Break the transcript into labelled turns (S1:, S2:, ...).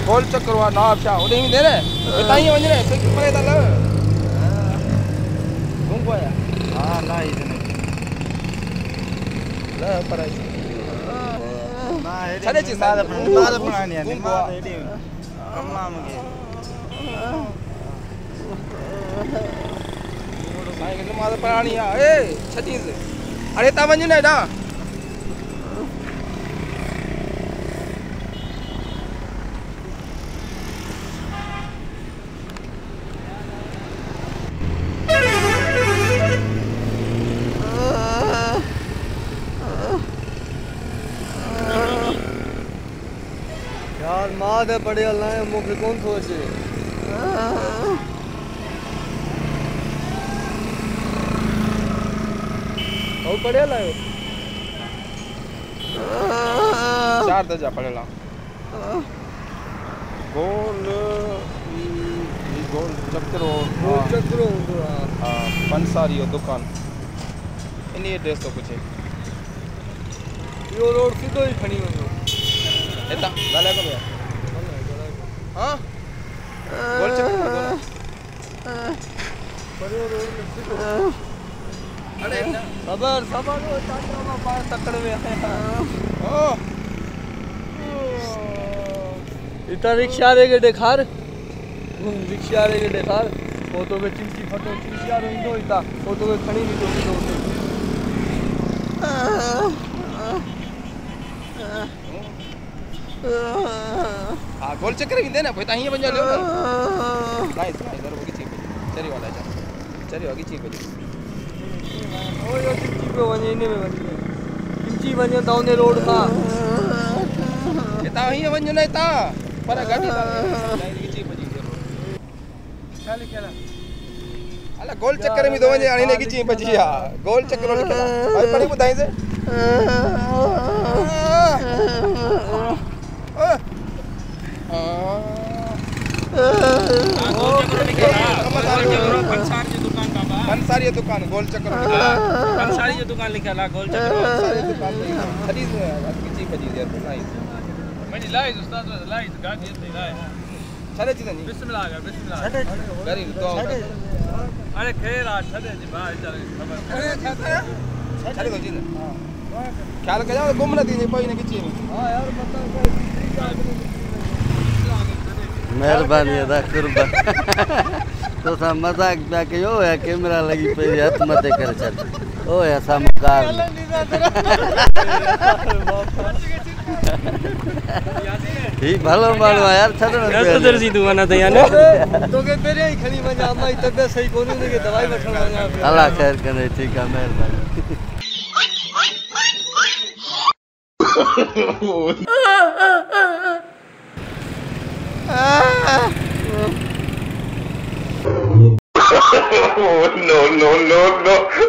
S1: गोल चक्कर हुआ ना आप उड़े ही दे रहे बताइए वंज रहे फिर परे ता ल घूम गया हां ना इतने ल पर ना छड़े ची बाद बनानी है मा रेडी अम्मा मगे मोटो साइकिल माद परानी है ए छतीस अरे ता वंज ने ना
S2: माद पड़े अल्लाह मुझे कौन सोचे और पड़े ला
S1: चार दर्जा पड़ेला गोल गोल चक्रो हां पंसारी दुकान इन एड्रेस तो पूछे
S2: यो रोड सीधो ही खणी वनो
S1: एता गाले को हां गोल चक्कर
S2: पड़े रोड में सीधो
S1: अरे
S2: खबर वो चाचा में पास तकड़ में है
S1: ओ
S2: इतना रिक्शा रे के देखार रिक्शा रे के देखार फोटो में चिंची फोटो चिंचिया रो इंदो इता फोटो में खणी नहीं दो
S1: हां गोल चक्कर भी दे ना भाई ताही बन जा ले नाइस इधर होगी ठीक चरी वाला जा चरी होगी ठीक बजे
S2: ओ यो चिंची पे वने इने में वने चिंची वने दाउने रोड का
S1: एता ही वने नहीं ता पर गाड़ी ता लाइन की बजी
S2: चल केला
S1: अला गोल चक्कर में दो वने आने की ची बजी या गोल चक्कर लिखला भाई पड़ी बताई से पंसारी दुकान गोल चक्कर
S2: पंसारी दुकान लिखला गोल चक्कर
S1: पंसारी दुकान खरीद किसी बजी यार नाइस
S2: मैंने लाइज उस्ताद लाइज गाड़ी ये लाइज
S1: छड़े चीज नहीं
S2: बिस्मिल्लाह
S1: छड़े करी तो
S2: अरे खैर आ छड़े जी बाहर चल खबर
S1: छड़े तो जी हां ख्याल कर जाओ गुम न दीजिए कोई न किसी में
S2: हां यार पता
S3: मेहरबानी अदा कुर्बा तो सा मजाक पिया कयो है कैमरा लगी पे हाथ मत कर चल ओ ऐसा मकार ही भलो मानो यार छड़न
S2: सदर जी तू मना तया ने तो के पेरे ही खणी मजा माई तबे सही कोनी ने के दवाई वठण वना
S3: अल्लाह खैर करे ठीक है मेहरबानी
S4: no, no, no, no.